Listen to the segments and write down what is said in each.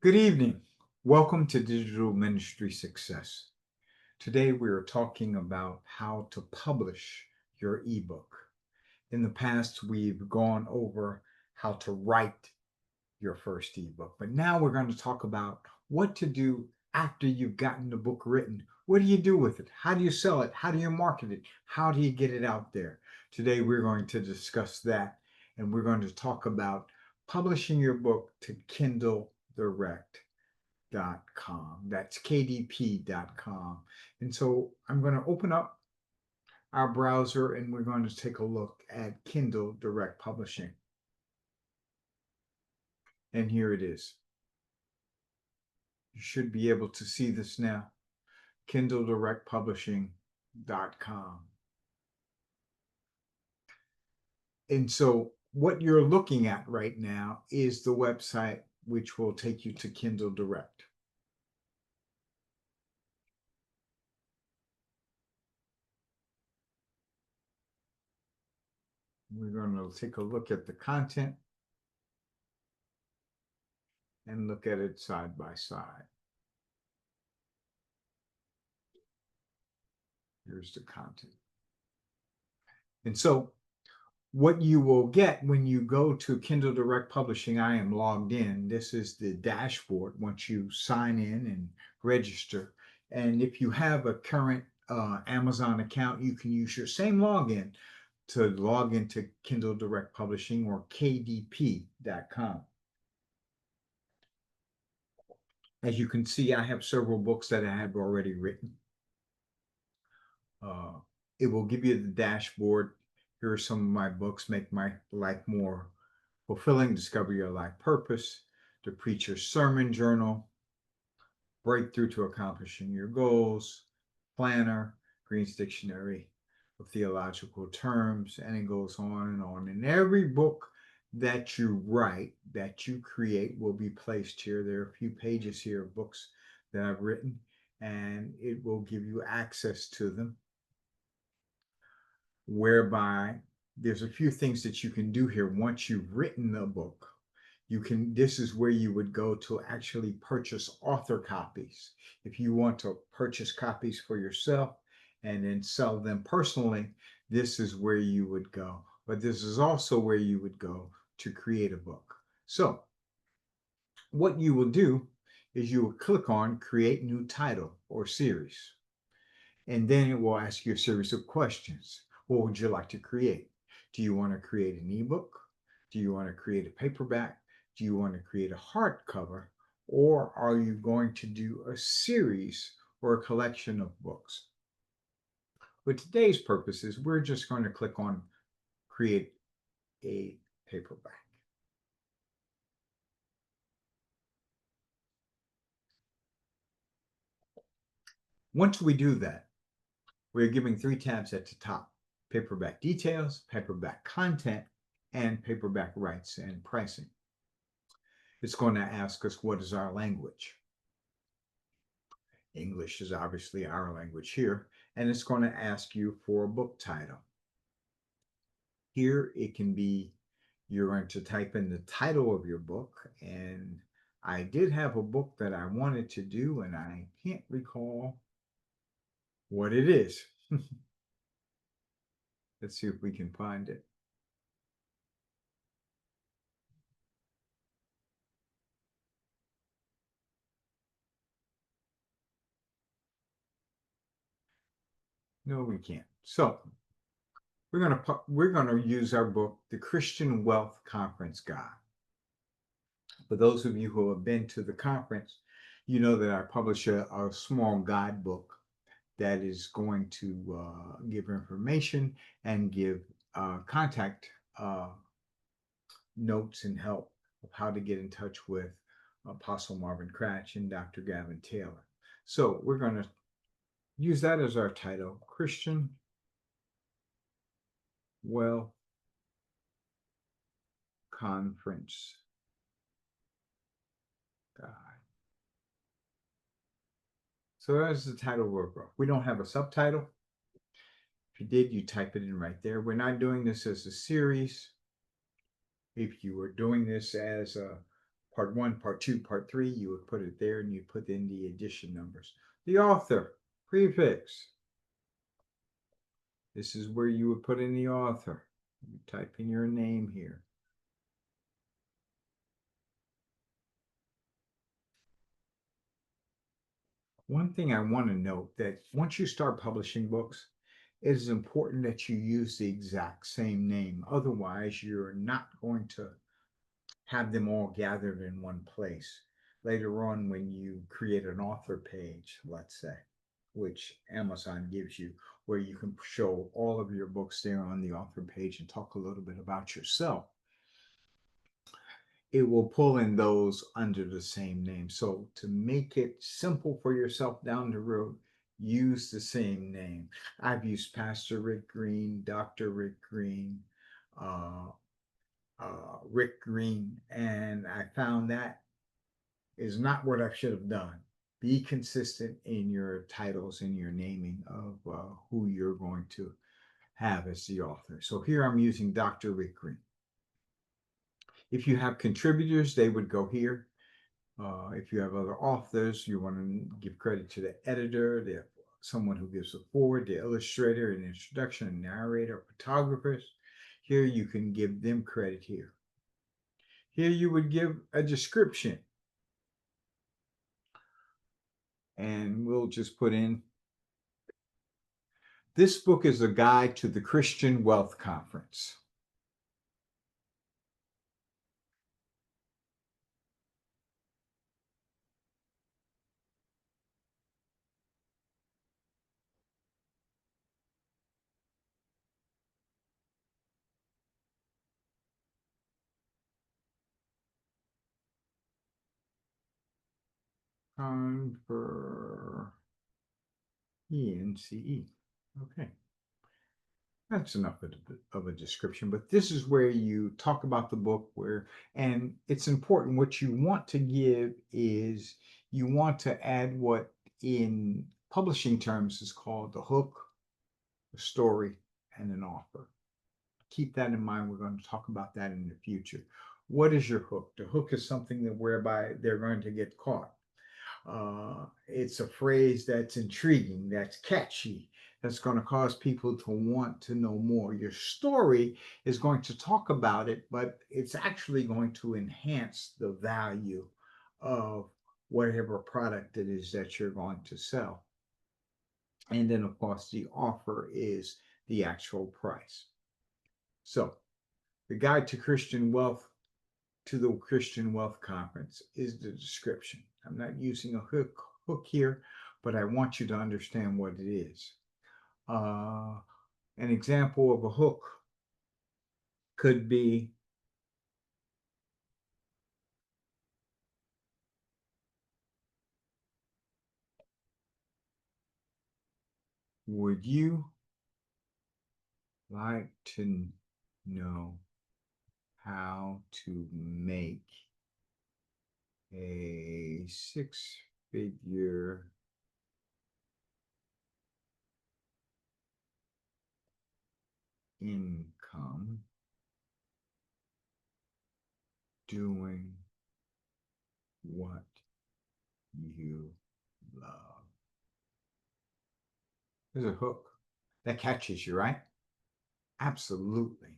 Good evening. Welcome to Digital Ministry Success. Today we are talking about how to publish your ebook. In the past, we've gone over how to write your first ebook, but now we're going to talk about what to do after you've gotten the book written. What do you do with it? How do you sell it? How do you market it? How do you get it out there? Today we're going to discuss that, and we're going to talk about publishing your book to Kindle Direct. Com. That's kdp.com. And so I'm going to open up our browser and we're going to take a look at Kindle Direct Publishing. And here it is. You should be able to see this now. KindleDirectPublishing.com. And so what you're looking at right now is the website which will take you to Kindle Direct. We're going to take a look at the content and look at it side by side. Here's the content. And so what you will get when you go to Kindle Direct Publishing, I am logged in. This is the dashboard once you sign in and register. And if you have a current Amazon account, you can use your same login to log into Kindle Direct Publishing or kdp.com. As you can see, I have several books that I have already written. It will give you the dashboard. Here are some of my books: Make My Life More Fulfilling, Discover Your Life Purpose, The Preacher's Sermon Journal, Breakthrough to Accomplishing Your Goals, Planner, Greene's Dictionary of Theological Terms, and it goes on and on. And every book that you write, that you create, will be placed here. There are a few pages here of books that I've written, and it will give you access to them, whereby there's a few things that you can do here. Once you've written a book, this is where you would go to actually purchase author copies. If you want to purchase copies for yourself and then sell them personally, this is where you would go. But this is also where you would go to create a book. So what you will do is you will click on Create New Title or Series. And then it will ask you a series of questions. What would you like to create? Do you want to create an ebook? Do you want to create a paperback? Do you want to create a hardcover? Or are you going to do a series or a collection of books? For today's purposes, we're just going to click on Create a Paperback. Once we do that, we're giving 3 tabs at the top: Paperback Details, Paperback Content, and Paperback Rights and Pricing. It's going to ask us, what is our language? English is obviously our language here, and it's going to ask you for a book title. Here it can be, you're going to type in the title of your book, and I did have a book that I wanted to do, and I can't recall what it is. Let's see if we can find it. No, we can't. So we're going to use our book, The Christian Wealth Conference Guide. For those of you who have been to the conference, you know that I publish a small guidebook that is going to give information and give contact notes and help of how to get in touch with Apostle Marvin Cratch and Dr. Gavin Taylor. So we're going to use that as our title: Christian Wealth Conference Guide. So that's the title of our book. We don't have a subtitle. If you did, you type it in right there. We're not doing this as a series. If you were doing this as a part one, part two, part three, you would put it there and you put in the edition numbers. The author, prefix. This is where you would put in the author. You type in your name here. One thing I want to note that once you start publishing books, it is important that you use the exact same name. Otherwise, you're not going to have them all gathered in one place. Later on, when you create an author page, let's say, which Amazon gives you, where you can show all of your books there on the author page and talk a little bit about yourself, it will pull in those under the same name. So to make it simple for yourself down the road, use the same name. I've used Pastor Rick Greene, Dr. Rick Greene, uh, Rick Greene, and I found that is not what I should have done. Be consistent in your titles and your naming of who you're going to have as the author. So here I'm using Dr. Rick Greene. If you have contributors, they would go here. If you have other authors, you want to give credit to the editor, someone who gives a forward, the illustrator, an introduction, a narrator, photographers. Here you can give them credit here. Here you would give a description. And we'll just put in, this book is a guide to the Christian Wealth Conference. For ENCE. Okay. That's enough of a description, but this is where you talk about the book and it's important. What you want to give is you want to add what in publishing terms is called the hook, the story, and an offer. Keep that in mind. We're going to talk about that in the future. What is your hook? The hook is something that whereby they're going to get caught. It's a phrase that's intriguing, that's catchy, that's going to cause people to want to know more. Your story is going to talk about it, but it's actually going to enhance the value of whatever product it is that you're going to sell. And then, of course, the offer is the actual price. So, the guide to Christian wealth to the Christian Wealth Conference is the description. I'm not using a hook here, but I want you to understand what it is. An example of a hook could be, would you like to know how to make a six-figure income doing what you love? There's a hook that catches you, right? Absolutely.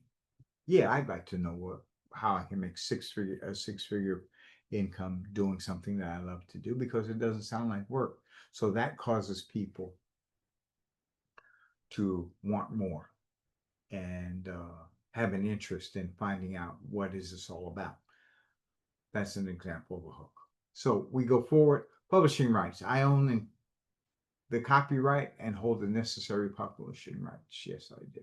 Yeah, I'd like to know how I can make a six-figure income doing something that I love to do, because it doesn't sound like work. So that causes people to want more and have an interest in finding out what is this all about. That's an example of a hook. So we go forward. Publishing rights. I own the copyright and hold the necessary publishing rights. Yes, I do.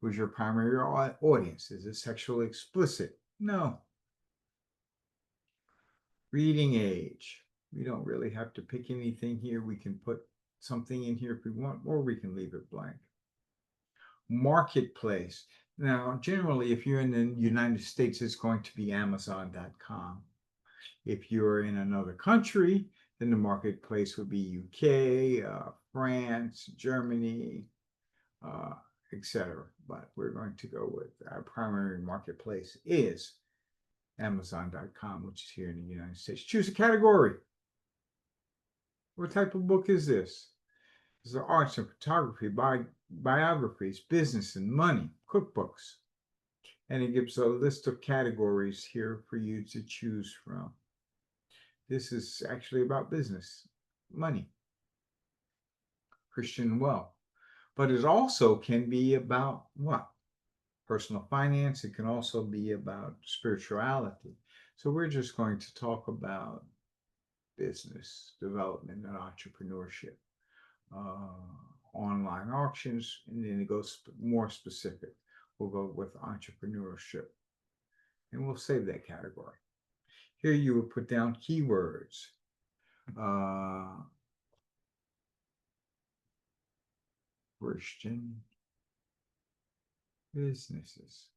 Who's your primary audience? Is it sexually explicit? No. Reading age. We don't really have to pick anything here. We can put something in here if we want, or we can leave it blank. Marketplace. Now, generally, if you're in the United States, it's going to be Amazon.com. If you're in another country, then the marketplace would be UK, France, Germany, etc. But we're going to go with our primary marketplace is Amazon.com, which is here in the United States. Choose a category. What type of book is this? This is arts and photography, biographies, business and money, cookbooks. And it gives a list of categories here for you to choose from. This is actually about business, money, Christian wealth. But it also can be about what? Personal finance. It can also be about spirituality. So we're just going to talk about business development and entrepreneurship, online auctions, and then it goes more specific. We'll go with entrepreneurship, and we'll save that category. Here you would put down keywords. Christian businesses.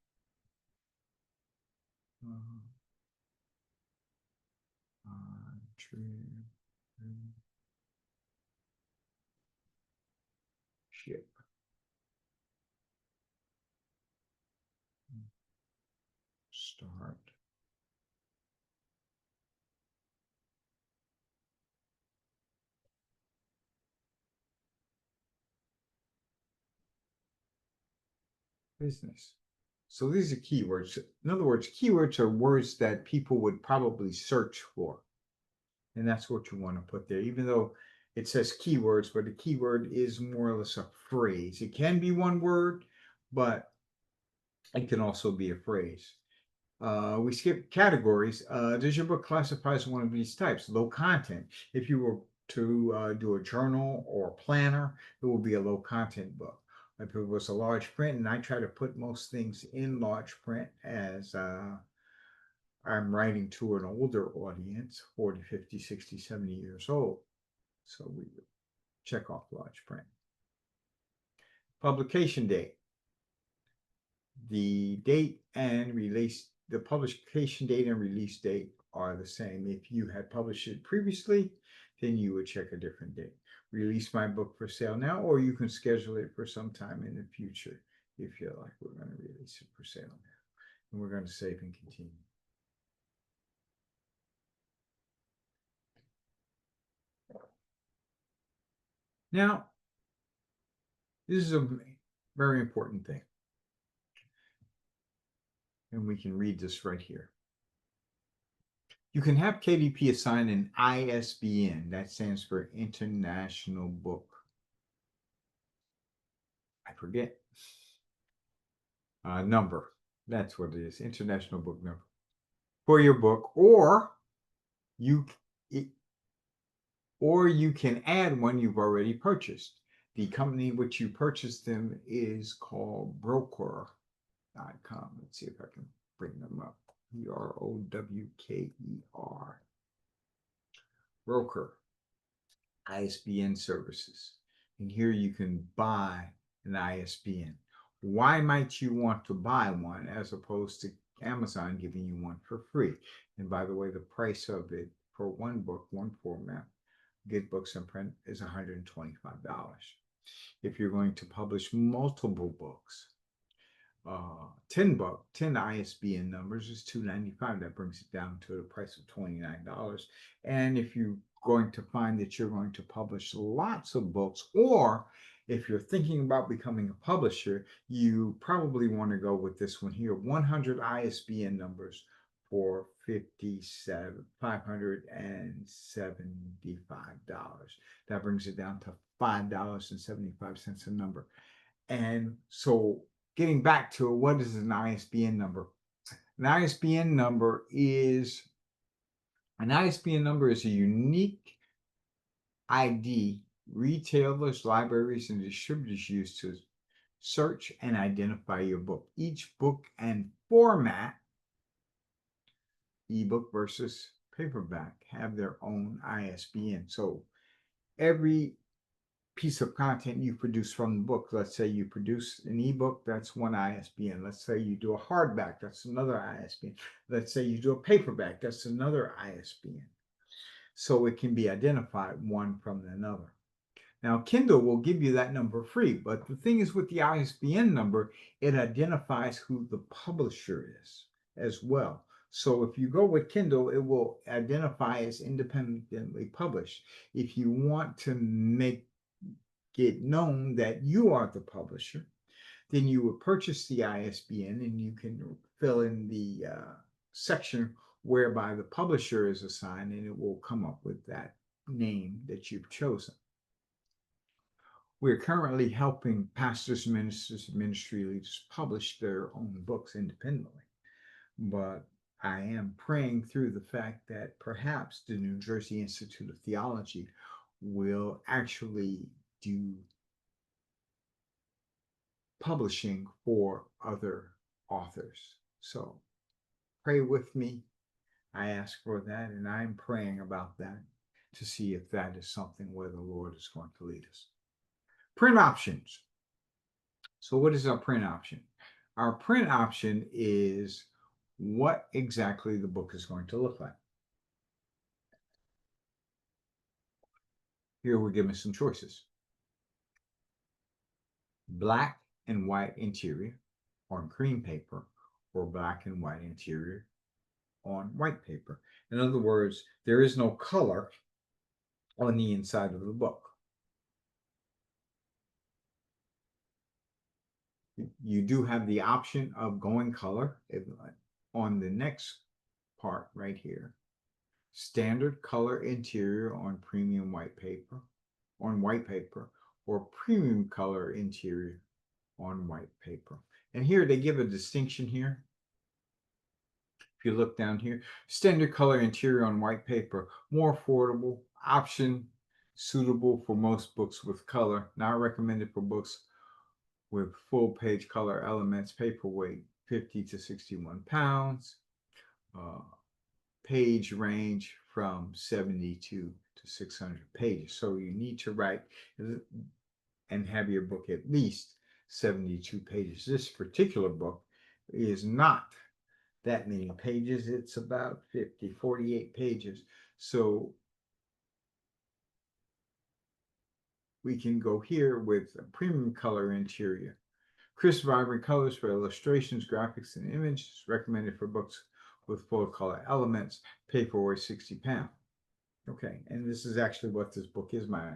Ship. Start. Business. So these are keywords. In other words, keywords are words that people would probably search for. And that's what you want to put there, even though it says keywords, but a keyword is more or less a phrase. It can be one word, but it can also be a phrase. We skip categories. Does your book classify as one of these types? Low content. If you were to do a journal or a planner, it will be a low content book. If it was a large print, and I try to put most things in large print as I'm writing to an older audience, 40, 50, 60, 70 years old. So we would check off large print. Publication date. The date and release, the publication date and release date are the same. If you had published it previously, then you would check a different date. Release my book for sale now, or you can schedule it for some time in the future if you're like, we're going to release it for sale now. And we're going to save and continue. Now, this is a very important thing. And we can read this right here. You can have KDP assign an ISBN. That stands for International Book. I forget. Number. That's what it is. International Book Number. For your book, or you can add one you've already purchased. The company which you purchased them is called Broker.com. Let's see if I can bring them up. Browker. Broker. ISBN services. And here you can buy an ISBN. Why might you want to buy one as opposed to Amazon giving you one for free? And by the way, the price of it for one book, one format, Good Books in Print, is $125. If you're going to publish multiple books, 10 ISBN numbers is $295. That brings it down to the price of $29. And if you're going to find that you're going to publish lots of books, or if you're thinking about becoming a publisher, you probably want to go with this one here, 100 ISBN numbers for $575. That brings it down to $5.75 a number. And so getting back to what is an ISBN number? An ISBN number is a unique ID retailers, libraries, and distributors use to search and identify your book. Each book and format, ebook versus paperback, have their own ISBN. So every piece of content you produce from the book, let's say you produce an ebook, that's one ISBN. Let's say you do a hardback, that's another ISBN. Let's say you do a paperback, that's another ISBN. So it can be identified one from another. Now, Kindle will give you that number free, but the thing is with the ISBN number, it identifies who the publisher is as well. So if you go with Kindle, it will identify as independently published. If you want to make it known that you are the publisher, then you would purchase the ISBN and you can fill in the section whereby the publisher is assigned, and it will come up with that name that you've chosen. We're currently helping pastors, ministers, ministry leaders publish their own books independently. But I am praying through the fact that perhaps the New Jersey Institute of Theology will actually do publishing for other authors. So pray with me. I ask for that, and I'm praying about that to see if that is something where the Lord is going to lead us. Print options. So what is our print option? Our print option is what exactly the book is going to look like. Here we're given some choices. Black and white interior on cream paper, or black and white interior on white paper. In other words, there is no color on the inside of the book. You do have the option of going color on the next part right here. Standard color interior on premium white paper, or premium color interior on white paper. And here they give a distinction here. If you look down here, standard color interior on white paper, more affordable, option suitable for most books with color, not recommended for books with full page color elements, paperweight 50 to 61 pounds, page range from 72 to 600 pages. So you need to write and have your book at least 72 pages. This particular book is not that many pages. It's about 48 pages. So we can go here with a premium color interior. Crisp, vibrant colors for illustrations, graphics, and images, recommended for books with full color elements, paperweight 60 pounds. Okay, and this is actually what this book is. My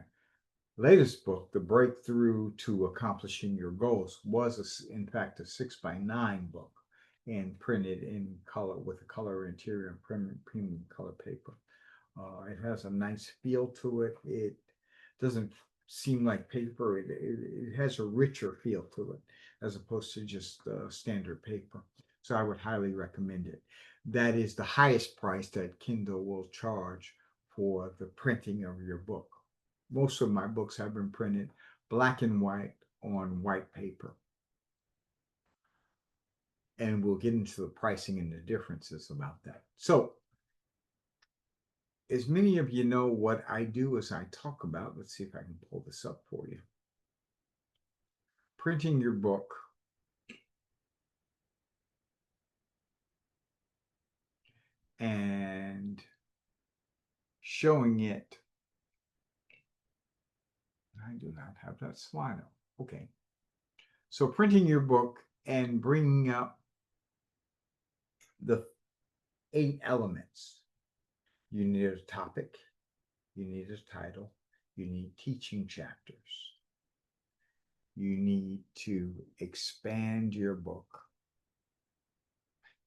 latest book, The Breakthrough to Accomplishing Your Goals, was in fact a 6x9 book and printed in color with a color interior and premium color paper. It has a nice feel to it. It doesn't seem like paper. It has a richer feel to it as opposed to just standard paper. So I would highly recommend it. That is the highest price that Kindle will charge for the printing of your book. Most of my books have been printed black and white on white paper. And we'll get into the pricing and the differences about that. So, as many of you know, what I do is I talk about, let's see if I can pull this up for you. Printing your book and showing it. I do not have that slide up. Okay. So printing your book and bringing up the 8 elements. You need a topic, you need a title, you need teaching chapters. You need to expand your book.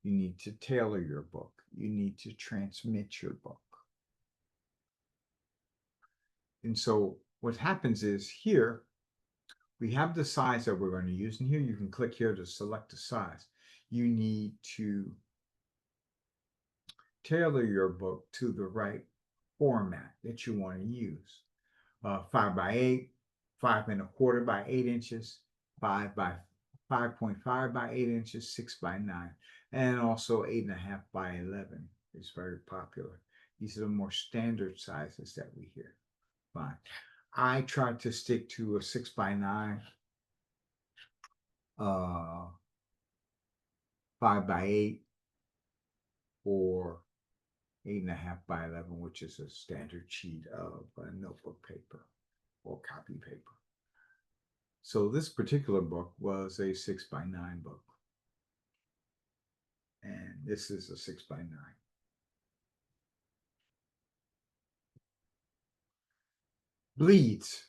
You need to tailor your book. You need to transmit your book. And so what happens is here, we have the size that we're going to use. And here you can click here to select the size. You need to tailor your book to the right format that you want to use. 5x8, 5¼ by 8 inches, 5.5 by 8 inches, 6x9, and also 8.5 by 11 is very popular. These are the more standard sizes that we hear. Fine. I try to stick to a 6x9, 5x8, or 8.5 by 11, which is a standard sheet of notebook paper or copy paper. So this particular book was a 6x9 book. And this is a 6x9. Bleeds.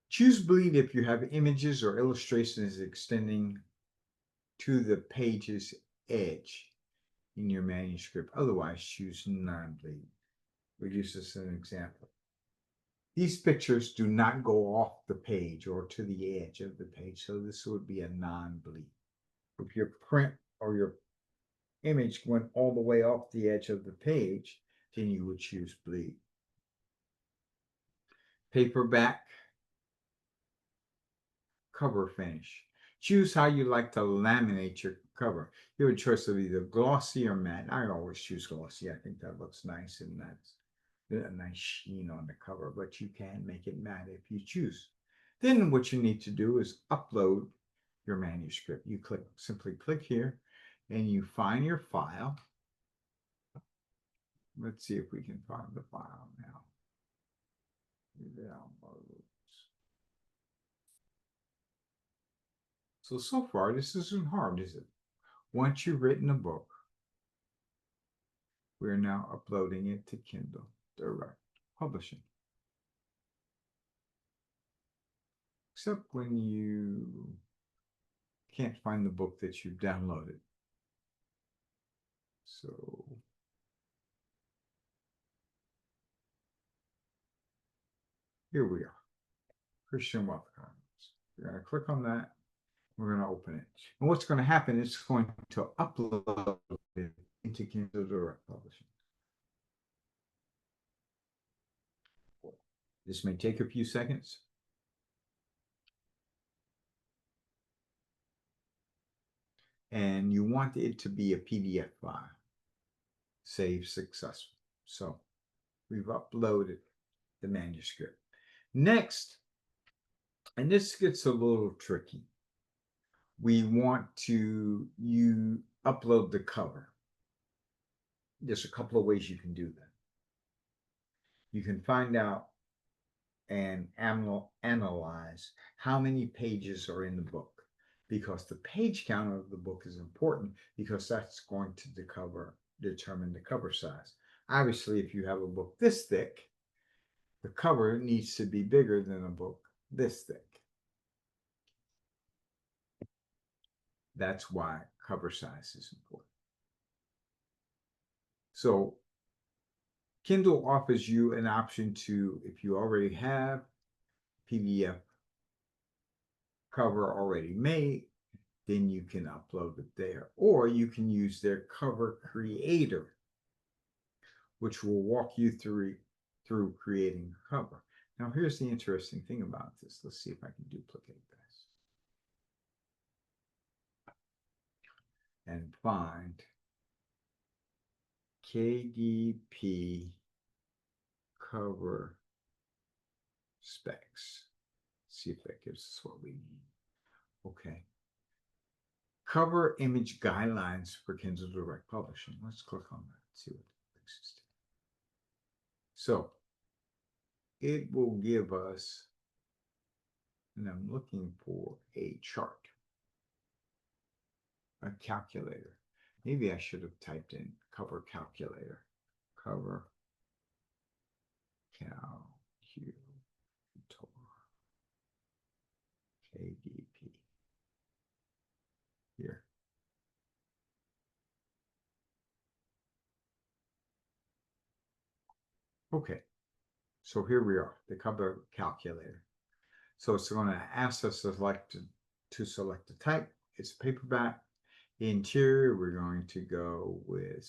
Choose bleed if you have images or illustrations extending to the page's edge in your manuscript. Otherwise, choose non-bleed. We'll use this as an example. These pictures do not go off the page or to the edge of the page, so this would be a non-bleed. If your print or your image went all the way off the edge of the page, then you would choose bleed. Paperback cover finish. Choose how you like to laminate your cover. You have a choice of either glossy or matte. I always choose glossy. I think that looks nice and that's a nice sheen on the cover, but you can make it matte if you choose. Then what you need to do is upload your manuscript. You simply click here and you find your file. Let's see if we can find the file now. So far, this isn't hard, is it? Once you've written a book, we're now uploading it to Kindle Direct Publishing. Except when you can't find the book that you've downloaded. So here we are, Christian Wealth Economics. We're going to click on that. We're going to open it. And what's going to happen is it's going to upload it into Kindle Direct Publishing. This may take a few seconds. And you want it to be a PDF file. Save successful. So we've uploaded the manuscript. Next, and this gets a little tricky, we want to upload the cover. There's a couple of ways you can do that. You can find out and analyze how many pages are in the book, because the page count of the book is important, because that's going to determine the cover size. Obviously, if you have a book this thick, the cover needs to be bigger than a book this thick. That's why cover size is important. So Kindle offers you an option to, if you already have PDF cover already made, then you can upload it there. Or you can use their cover creator, which will walk you through creating a cover. Now, here's the interesting thing about this. Let's see if I can duplicate this and find KDP cover specs. See if that gives us what we need. Okay. Cover image guidelines for Kindle Direct Publishing. Let's click on that and see what that takes us to. So it will give us, and I'm looking for a chart, a calculator. Maybe I should have typed in cover calculator. Cover calculator. KDP. Here. Okay. So here we are, the cover calculator. So it's going to ask us to select the type. It's paperback. Interior, we're going to go with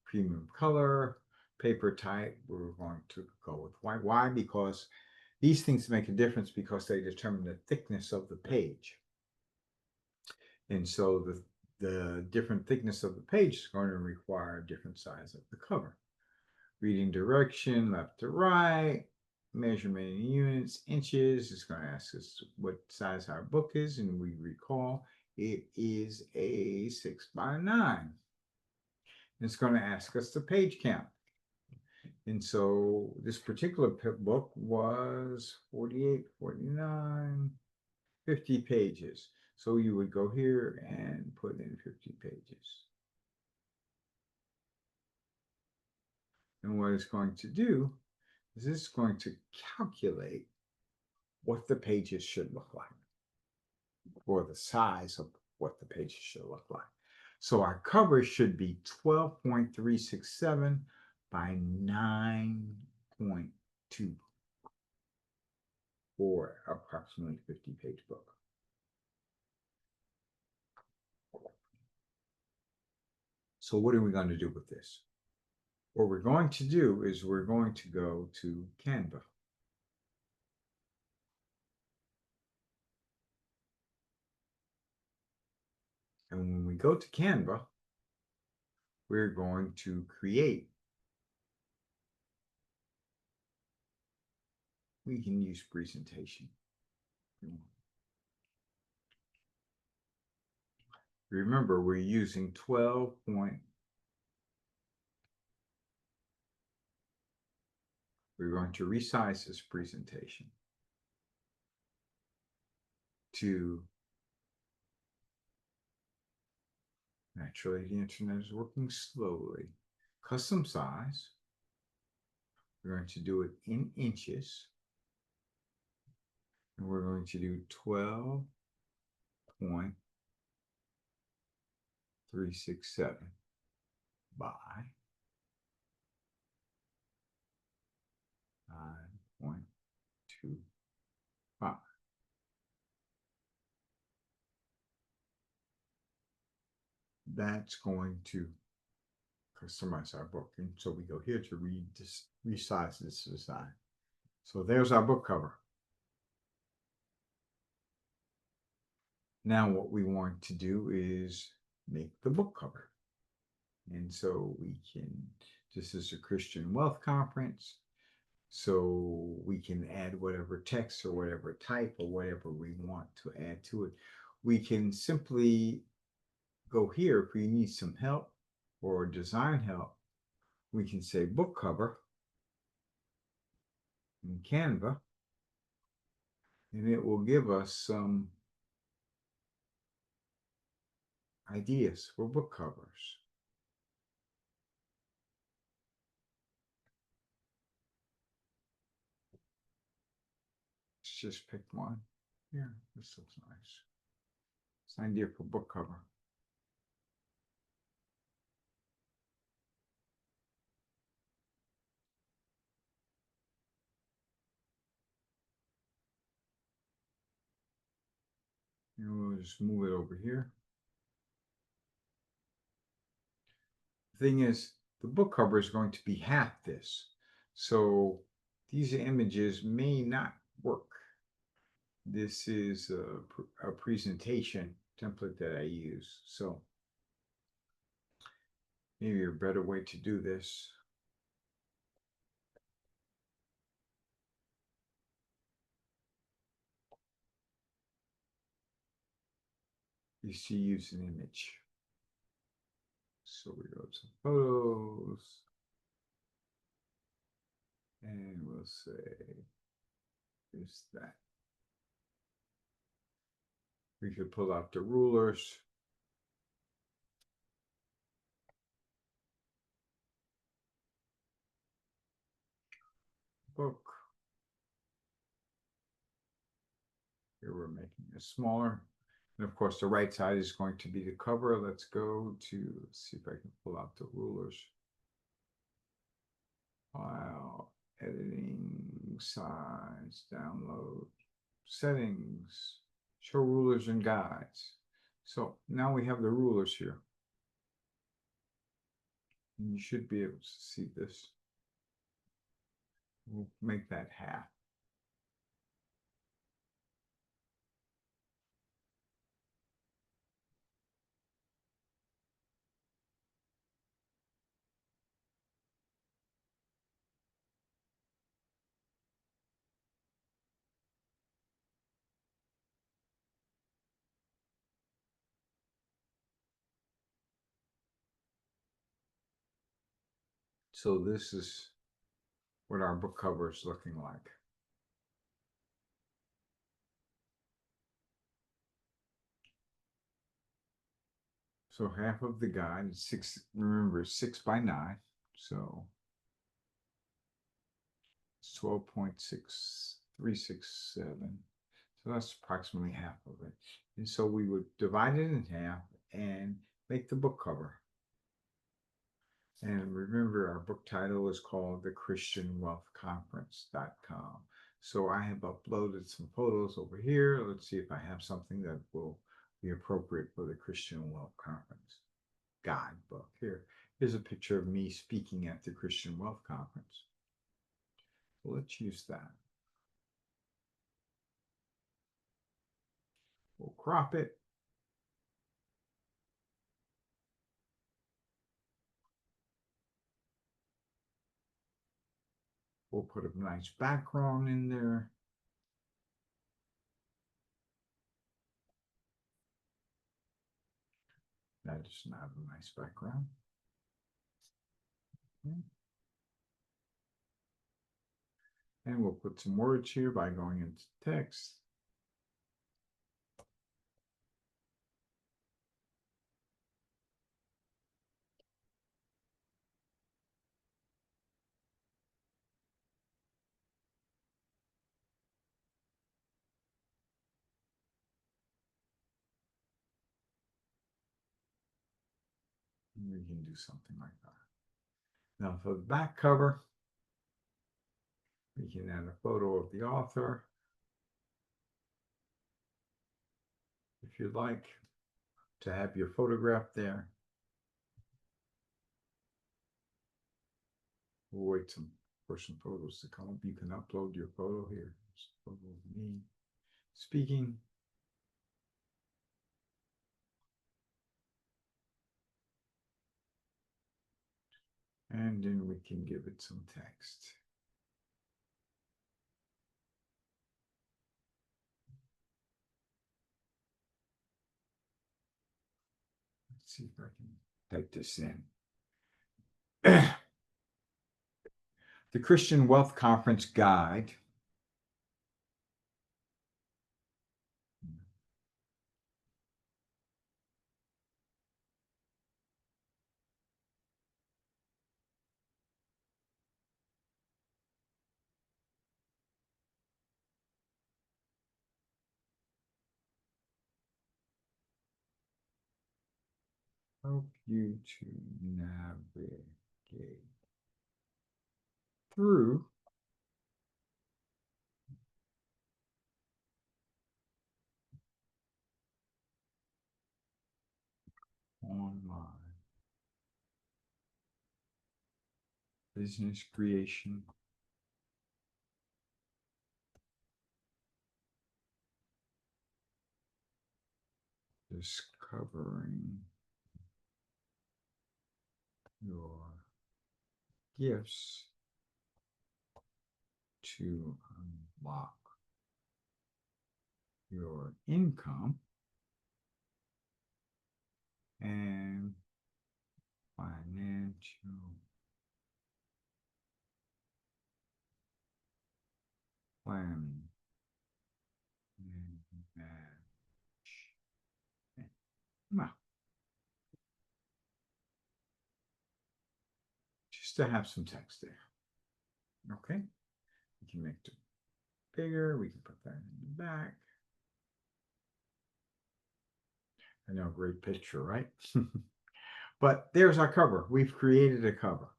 premium color. Paper type, we're going to go with white. Why? Because these things make a difference, because they determine the thickness of the page. And so the different thickness of the page is going to require a different size of the cover. Reading direction, left to right, measurement in units, inches. It's going to ask us what size our book is, and we recall it is a 6x9. It's going to ask us the page count. And so this particular book was 48, 49, 50 pages. So you would go here and put in 50 pages. And what it's going to do is it's going to calculate what the pages should look like, or the size of what the pages should look like. So our cover should be 12.367 by 9.2 for approximately 50-page book. So what are we going to do with this? What we're going to do is we're going to go to Canva. And when we go to Canva, we're going to create. We can use presentation. Remember, we're using 12 point. We're going to resize this presentation to, naturally the internet is working slowly, custom size. We're going to do it in inches. And we're going to do 12.367 by 9.25. That's going to customize our book. And so we go here to resize this design. So there's our book cover. Now what we want to do is make the book cover. And so we can, this is a Christian Wealth Conference, so we can add whatever text or whatever type or whatever we want to add to it. We can simply go here if we need some help or design help. We can say book cover in Canva, and it will give us some ideas for book covers. Let's just pick one. Yeah, this looks nice. It's an idea for book cover. And we'll just move it over here. The thing is, the book cover is going to be half this. So these images may not work. This is a presentation template that I use. So maybe a better way to do this. Is to use an image. So we go to photos, and we'll say, is that. We could pull out the rulers. Book. Here we're making it smaller. And of course, the right side is going to be the cover. Let's go to, let's see if I can pull out the rulers. File, editing, size, download, settings, show rulers and guides. So now we have the rulers here. And you should be able to see this. We'll make that half. So this is what our book cover is looking like. So half of the guide is six, remember 6 by 9. So it's 12.6367. So that's approximately half of it. And so we would divide it in half and make the book cover. And remember, our book title is called The ChristianWealthConference.com. So I have uploaded some photos over here. Let's see if I have something that will be appropriate for the Christian Wealth Conference guidebook. Here's a picture of me speaking at the Christian Wealth Conference. So let's use that. We'll crop it. We'll put a nice background in there. That is not a nice background. Okay. And we'll put some words here by going into text. We can do something like that. Now for the back cover, we can add a photo of the author. If you'd like to have your photograph there. We'll wait for some photos to come up. You can upload your photo here. There's a photo of me speaking. And then we can give it some text. Let's see if I can type this in. The Christian Wealth Conference Guide. Help you to navigate through online business creation, discovering your gifts to unlock your income and financial planning and management. Just to have some text there. Okay, we can make it bigger. We can put that in the back. I know, great picture, right? But there's our cover. We've created a cover.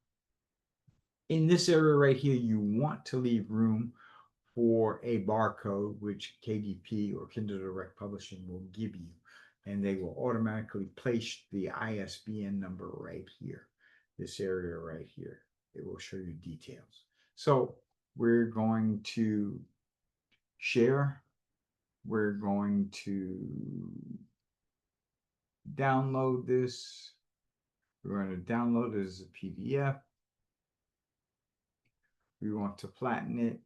In this area right here, you want to leave room for a barcode, which KDP or Kindle Direct Publishing will give you. And they will automatically place the ISBN number right here, this area right here. It will show you details. So we're going to share. We're going to download this. We're going to download it as a PDF. We want to flatten it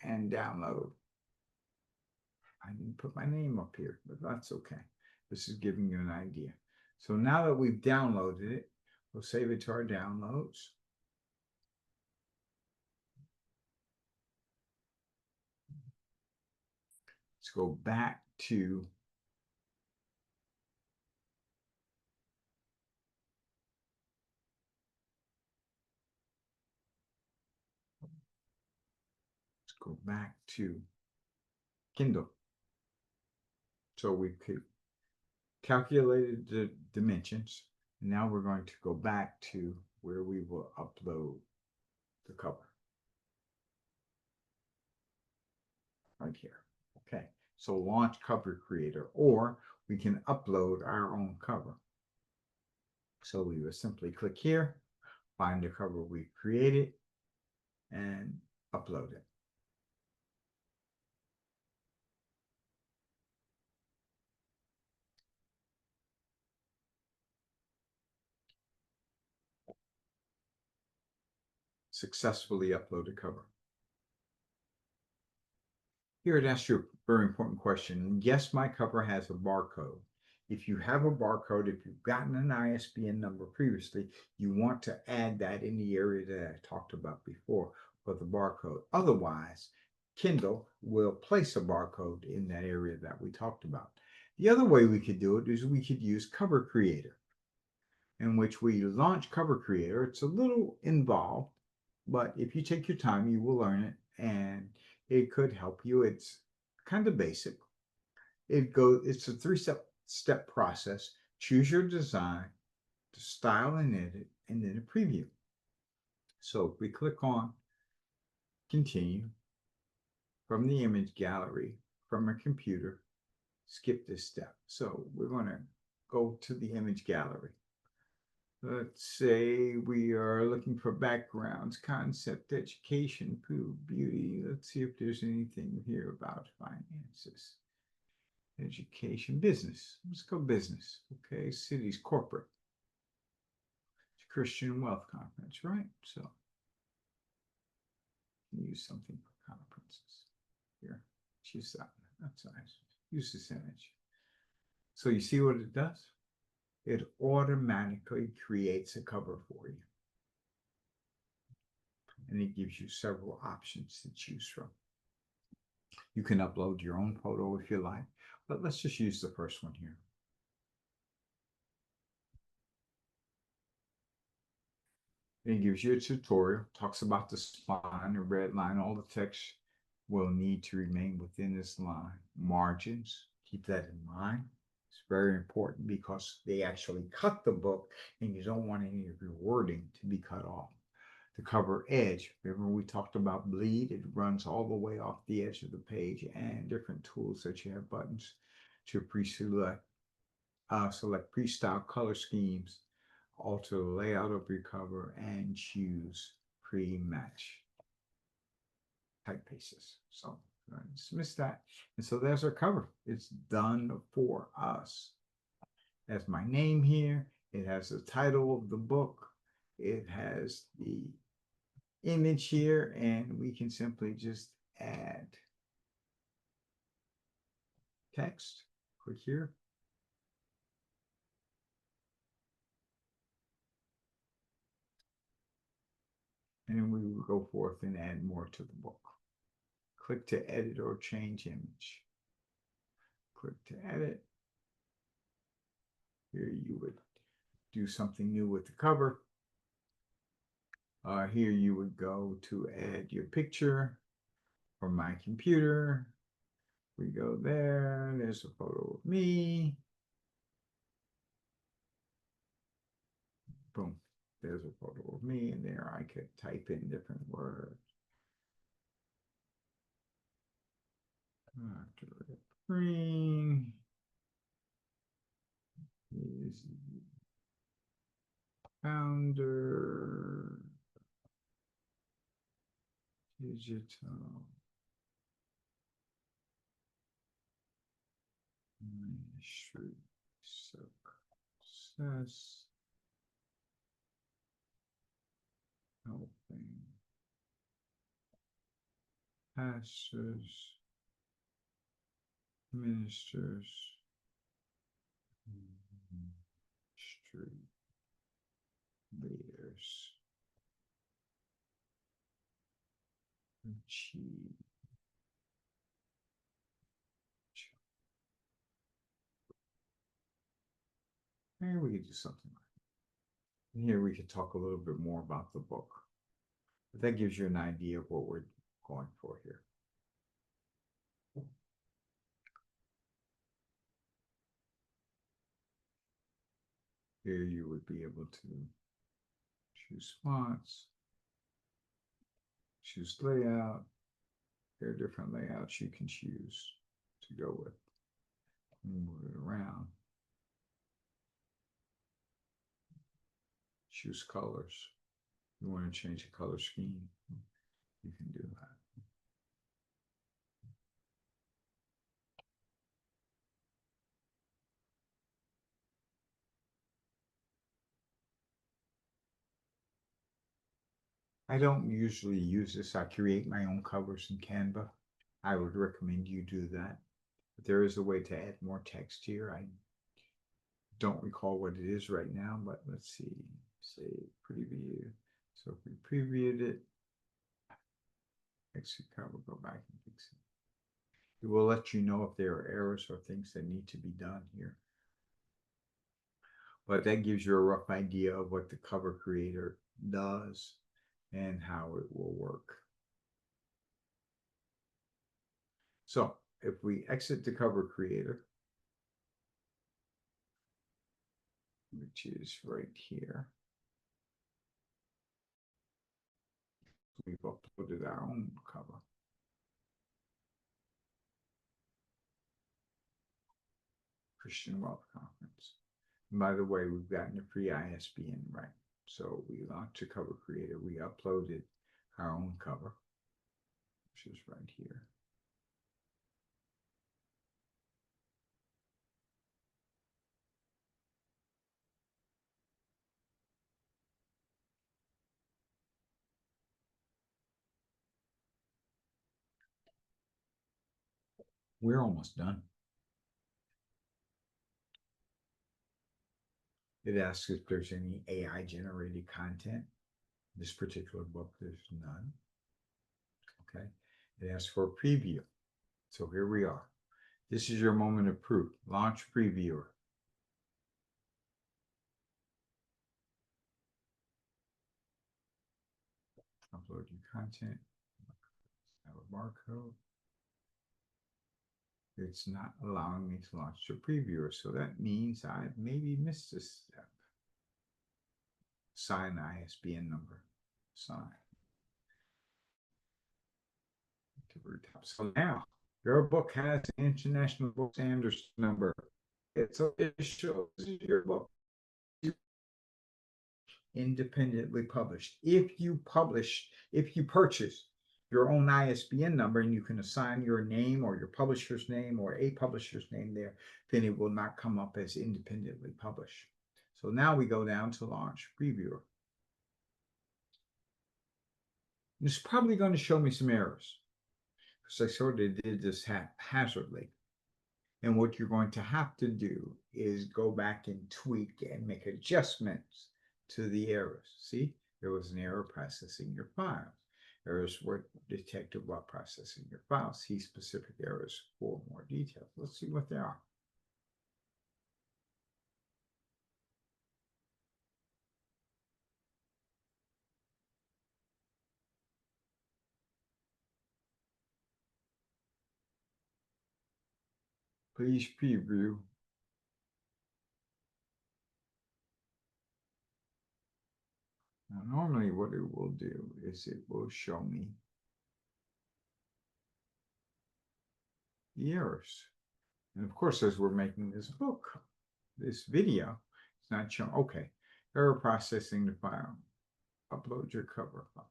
and download. I didn't put my name up here, but that's okay. This is giving you an idea. So now that we've downloaded it, we'll save it to our downloads. Let's go back to go back to Kindle. So we could calculated the dimensions. Now we're going to go back to where we will upload the cover. Right here. Okay, so launch cover creator, or we can upload our own cover. So we will simply click here, find the cover we created, and upload it. Successfully upload a cover. Here it asks you a very important question. Yes, my cover has a barcode. If you have a barcode, if you've gotten an ISBN number previously, you want to add that in the area that I talked about before for the barcode. Otherwise, Kindle will place a barcode in that area that we talked about. The other way we could do it is we could use Cover Creator, in which we launch Cover Creator. It's a little involved, but if you take your time, you will learn it, and it could help you. It's kind of basic. It's a three-step process. Choose your design, the style and edit, and then a preview. So if we click on continue from the image gallery from a computer, skip this step. So we're going to go to the image gallery. Let's say we are looking for backgrounds, concept, education, food, beauty. Let's see if there's anything here about finances, education, business. Let's go business. Okay, cities, corporate. It's Christian Wealth Conference, right? So use something for conferences. Here, choose that. That's nice. Use this image. So you see what it does? It automatically creates a cover for you. And it gives you several options to choose from. You can upload your own photo if you like, but let's just use the first one here. It gives you a tutorial, talks about the spine, the red line, all the text will need to remain within this line. Margins, keep that in mind. It's very important because they actually cut the book and you don't want any of your wording to be cut off. The cover edge, remember we talked about bleed, it runs all the way off the edge of the page, and different tools that you have buttons to pre-select, select pre-style color schemes, alter the layout of your cover, and choose pre-match typefaces. So dismiss that. And so there's our cover. It's done for us. That's my name here. It has the title of the book. It has the image here, and we can simply just add text. Click here. And then we will go forth and add more to the book. Click to edit or change image. Click to edit. Here you would do something new with the cover. Here you would go to add your picture from my computer. We go there. There's a photo of me. Boom. There's a photo of me, and there I could type in different words. Greene is founder digital ministry success helping pastors, ministers, street leaders achieve. And we could do something like that. And here we could talk a little bit more about the book. But that gives you an idea of what we're going for here. Here you would be able to choose fonts, choose layout. There are different layouts you can choose to go with. Move it around. Choose colors. You want to change the color scheme, you can do that. I don't usually use this. I create my own covers in Canva. I would recommend you do that. But there is a way to add more text here. I don't recall what it is right now, but let's see. Say preview. So if we previewed it, exit cover, go back and fix it. It will let you know if there are errors or things that need to be done here. But that gives you a rough idea of what the cover creator does and how it will work. So if we exit the cover creator, which is right here, we've uploaded our own cover. Christian Wealth Conference. And by the way, we've gotten a free ISBN, right? So we launched a cover creator. We uploaded our own cover, which is right here. We're almost done. It asks if there's any AI generated content. This particular book, there's none. Okay. It asks for a preview. So here we are. This is your moment of proof. Launch previewer. Upload your content. Have a barcode. It's not allowing me to launch the previewer. So that means I maybe missed a step. Sign ISBN number. Sign. To the top. So now your book has an International Book Standards number. It's official. This is your book. Independently published. If you purchase your own ISBN number and you can assign your name or your publisher's name or a publisher's name there, then it will not come up as independently published. So now we go down to launch previewer. It's probably going to show me some errors because I sort of did this haphazardly. And what you're going to have to do is go back and tweak and make adjustments to the errors. See, there was an error processing your files. Errors were detected while processing your files. See specific errors for more details. Let's see what they are. Please preview. Now, normally what it will do is it will show me the errors. And of course, as we're making this video, it's not showing, okay, error processing the file. Upload your cover file.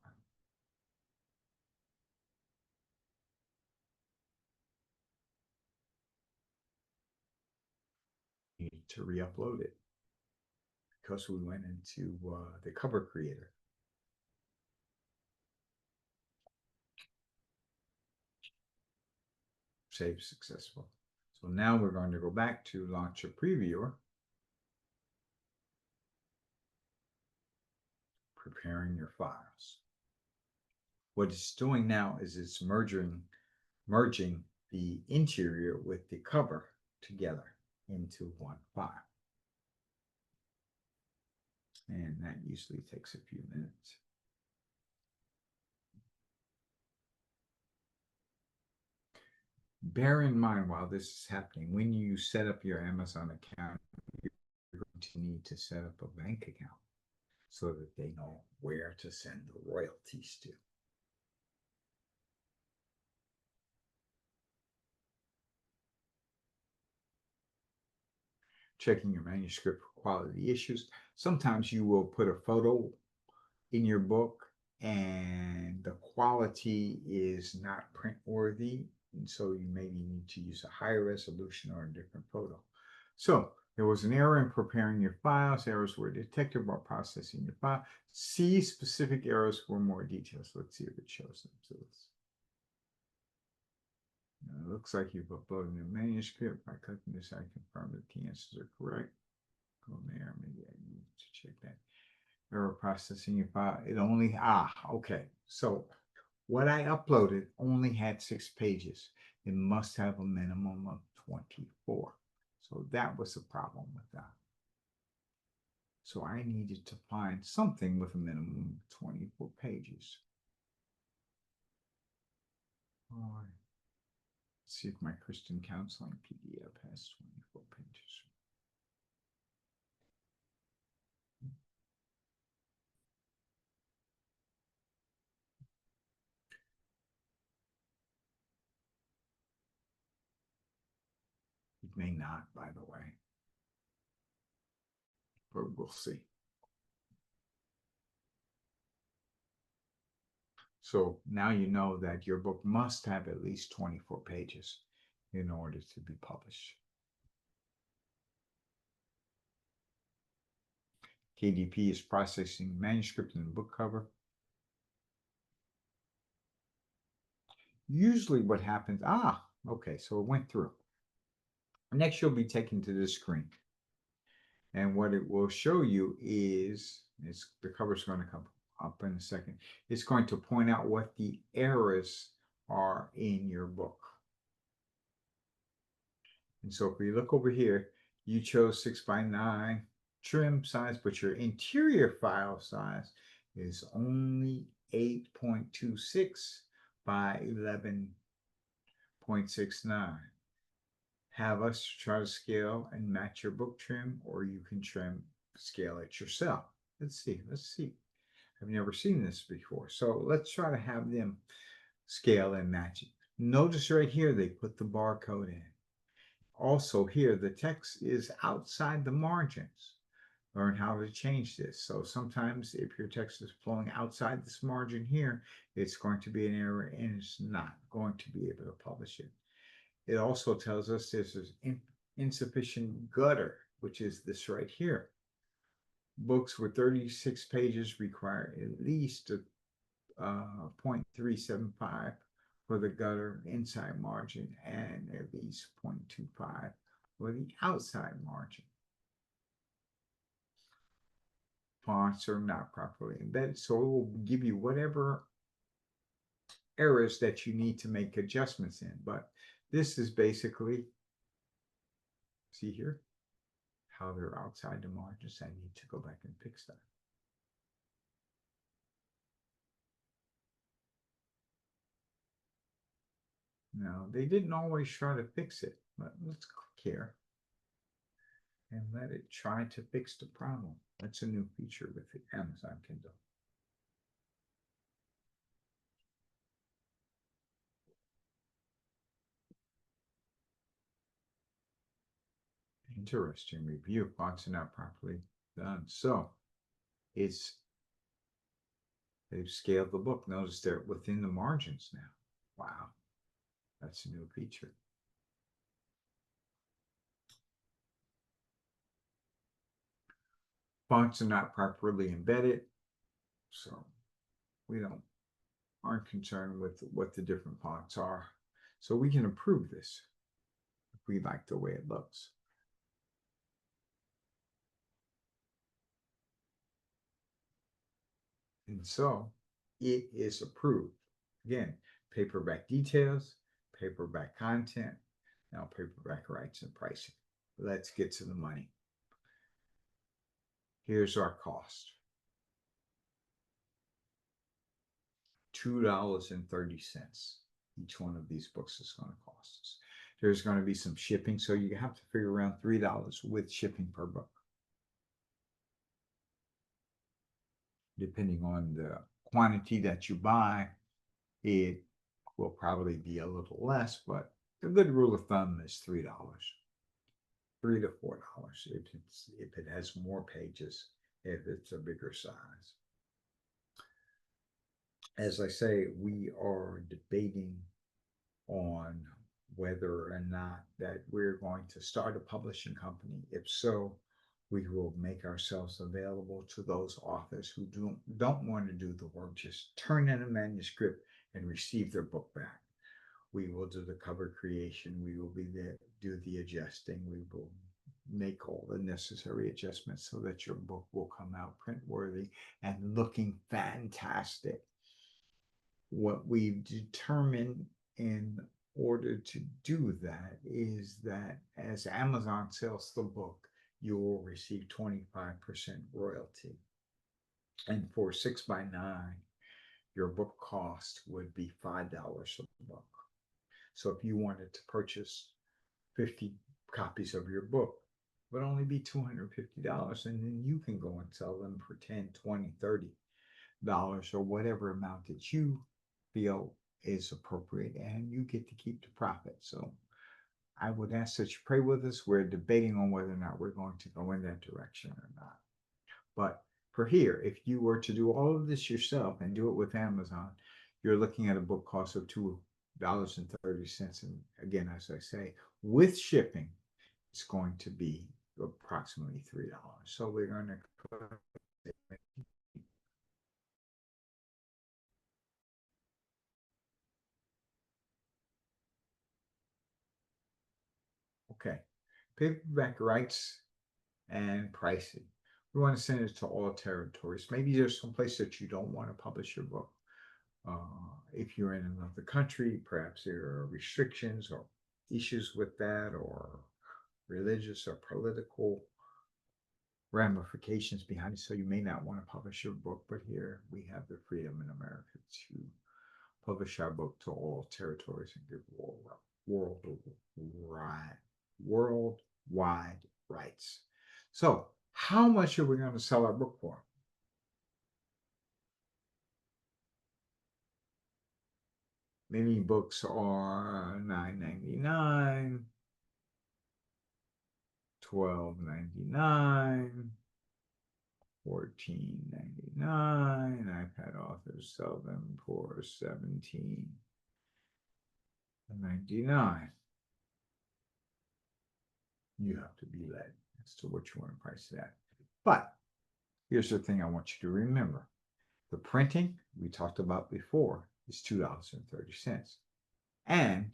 You need to re-upload it because we went into the cover creator. Save successful. So now we're going to go back to launch a previewer. Preparing your files. What it's doing now is it's merging the interior with the cover together into one file. And that usually takes a few minutes. Bear in mind while this is happening, when you set up your Amazon account, you're to need to set up a bank account so that they know where to send the royalties to. Checking your manuscript for quality issues. Sometimes you will put a photo in your book and the quality is not print worthy, and so you maybe need to use a higher resolution or a different photo. So there was an error in preparing your files. Errors were detected while processing your file. See specific errors for more details. Let's see if it shows them to us. It looks like you've uploaded a manuscript. By clicking this, I confirm that the answers are correct. Go there. Maybe I need to check that. Error processing your file. It only, okay. So what I uploaded only had 6 pages. It must have a minimum of 24. So that was a problem with that. So I needed to find something with a minimum of 24 pages. All right. Let's see if my Christian counseling PDF has 24 pages. It may not, by the way, but we'll see. So now you know that your book must have at least 24 pages in order to be published. KDP is processing manuscript and the book cover. Usually what happens, okay, so it went through. Next, you'll be taken to this screen. And what it will show you is, the cover's going to come up in a second. It's going to point out what the errors are in your book. And so if we look over here, you chose 6x9 trim size, but your interior file size is only 8.26 by 11.69. Have us try to scale and match your book trim, or you can scale it yourself. Let's see. I've never seen this before. So let's try to have them scale and match it. Notice right here, they put the barcode in. Also here, the text is outside the margins. Learn how to change this. So sometimes if your text is flowing outside this margin here, it's going to be an error and it's not going to be able to publish it. It also tells us this is insufficient gutter, which is this right here. Books with 36 pages require at least a 0.375 for the gutter inside margin and at least 0.25 for the outside margin. Fonts are not properly embedded, so it will give you whatever errors that you need to make adjustments in. But this is basically, see here, how they're outside the margins. I need to go back and fix that. Now, they didn't always try to fix it, but let's click here and let it try to fix the problem. That's a new feature with the Amazon Kindle. Interesting review. Fonts are not properly done. So they've scaled the book. Notice they're within the margins now. Wow, that's a new feature. Fonts are not properly embedded, so we aren't concerned with what the different fonts are. So we can improve this if we like the way it looks. And so it is approved. Again, paperback details, paperback content, now paperback rights and pricing. Let's get to the money. Here's our cost. $2.30. Each one of these books is going to cost us. There's going to be some shipping, so you have to figure around $3 with shipping per book. Depending on the quantity that you buy, it will probably be a little less, but a good rule of thumb is $3, $3 to $4 if it has more pages, if it's a bigger size. As I say, we are debating on whether or not that we're going to start a publishing company. If so, we will make ourselves available to those authors who don't want to do the work, just turn in a manuscript and receive their book back. We will do the cover creation. We will be there, do the adjusting. We will make all the necessary adjustments so that your book will come out print worthy and looking fantastic. What we've determined in order to do that is that as Amazon sells the book, you will receive 25% royalty. And for 6x9, your book cost would be $5 a book. So if you wanted to purchase 50 copies of your book, it would only be $250. And then you can go and sell them for $10, $20, $30 or whatever amount that you feel is appropriate, and you get to keep the profit. So I would ask that you pray with us. We're debating on whether or not we're going to go in that direction or not. But for here, if you were to do all of this yourself and do it with Amazon, you're looking at a book cost of $2.30. And again, as I say, with shipping, it's going to be approximately $3. So we're going to okay. Paperback rights and pricing. We want to send it to all territories. Maybe there's some place that you don't want to publish your book. If you're in another country, perhaps there are restrictions or issues with that, or religious or political ramifications behind it. So you may not want to publish your book, but here we have the freedom in America to publish our book to all territories and give worldwide rights. So how much are we going to sell our book for? Many books are $9.99, $12.99, $14.99. I've had authors sell them for $17.99. You have to be led as to what you want to price it at. But here's the thing I want you to remember. The printing we talked about before is $2.30. And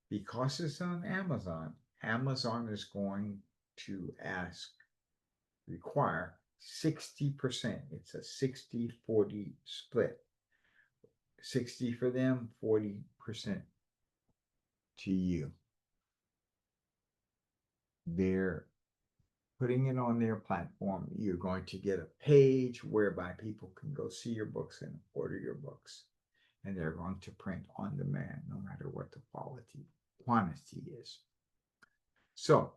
because it's on Amazon, Amazon is going to require 60%. It's a 60-40 split. 60 for them, 40% to you. They're putting it on their platform. You're going to get a page whereby people can go see your books and order your books. And they're going to print on demand, no matter what the quantity is. So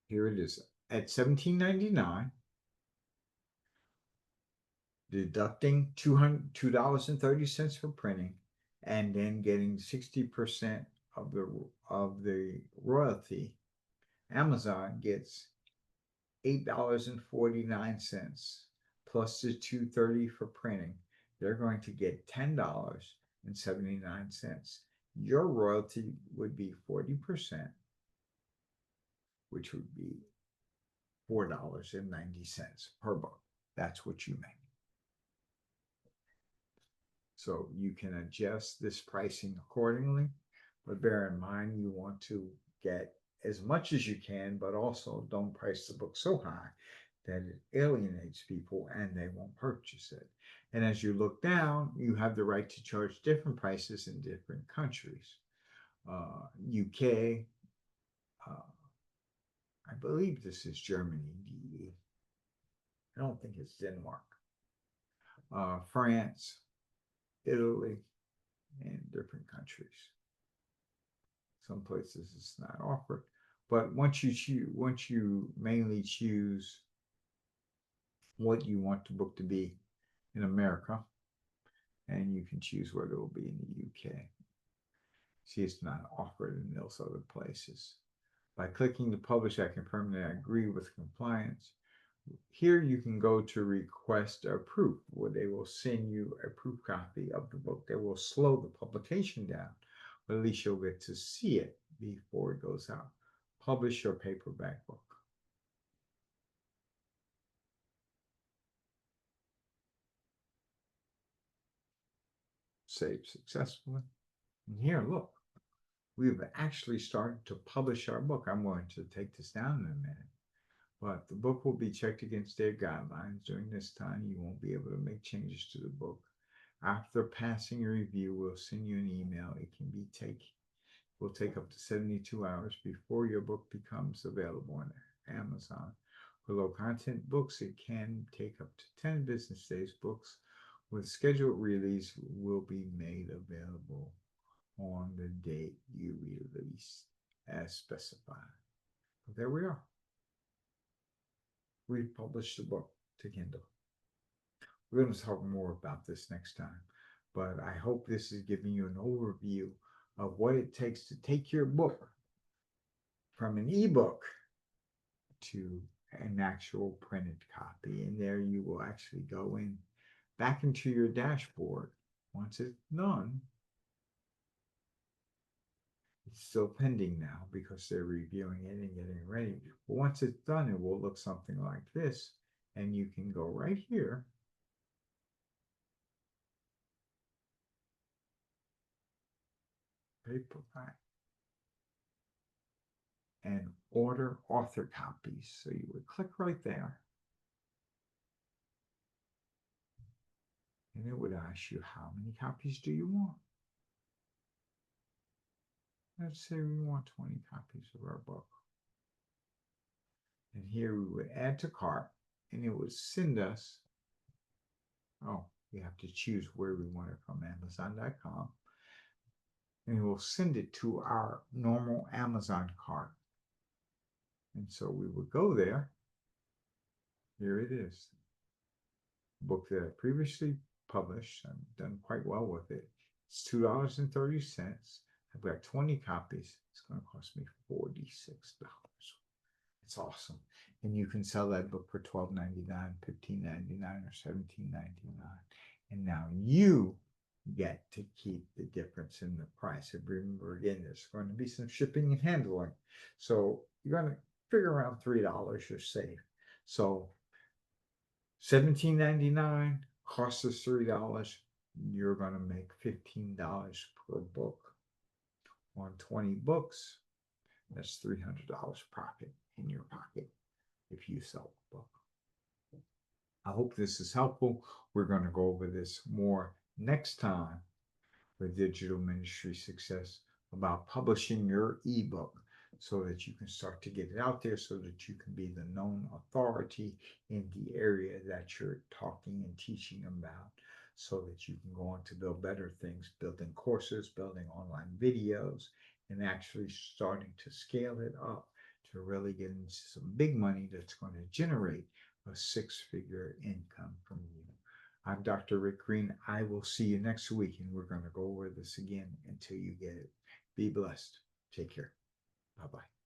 here it is at $17.99, deducting $2.30 for printing, and then getting 60% of the royalty. Amazon gets $8.49 plus the $2.30 for printing. They're going to get $10.79. Your royalty would be 40%, which would be $4.90 per book. That's what you make. So you can adjust this pricing accordingly, but bear in mind you want to get as much as you can, but also don't price the book so high that it alienates people and they won't purchase it. And as you look down, you have the right to charge different prices in different countries. UK, I believe this is Germany, DE. I don't think it's Denmark. France, Italy, and different countries. Some places it's not offered. But once you mainly choose what you want the book to be, in America, and you can choose whether it will be in the UK. See, it's not offered in those other places. By clicking to publish, I confirm that I agree with compliance. Here you can go to request a proof, where they will send you a proof copy of the book. They will slow the publication down, but at least you'll get to see it before it goes out. Publish your paperback book. Save successfully. And here, look, we've actually started to publish our book. I'm going to take this down in a minute. But the book will be checked against their guidelines. During this time, you won't be able to make changes to the book. After passing a review, we'll send you an email. Will take up to 72 hours before your book becomes available on Amazon. For low content books, it can take up to 10 business days. Books with scheduled release will be made available on the date you release as specified. But there we are. We've published the book to Kindle. We're going to talk more about this next time, but I hope this is giving you an overview of what it takes to take your book from an ebook to an actual printed copy. And there you will actually go in back into your dashboard. Once it's done, it's still pending now because they're reviewing it and getting it ready. But once it's done, it will look something like this. And you can go right here paperback and order author copies. So you would click right there and it would ask you how many copies do you want. Let's say we want 20 copies of our book. And here we would add to cart and it would send us, we have to choose where we want it from, Amazon.com. And it will send it to our normal Amazon cart. And so we would go there. Here it is. Book that I previously published. I've done quite well with it. It's $2.30. I've got 20 copies. It's going to cost me $46. It's awesome. And you can sell that book for $12.99, $15.99, or $17.99. And now you get to keep the difference in the price. And remember, again, there's going to be some shipping and handling. So you're going to figure around $3 you're safe. So $17.99 costs us $3. You're going to make $15 per book. On 20 books, that's $300 profit in your pocket if you sell a book. I hope this is helpful. We're going to go over this more next time with Digital Ministry Success about publishing your ebook so that you can start to get it out there so that you can be the known authority in the area that you're talking and teaching about, so that you can go on to build better things, building courses, building online videos, and actually starting to scale it up to really get into some big money that's going to generate a six-figure income from you. I'm Dr. Rick Greene. I will see you next week, and we're going to go over this again until you get it. Be blessed. Take care. Bye-bye.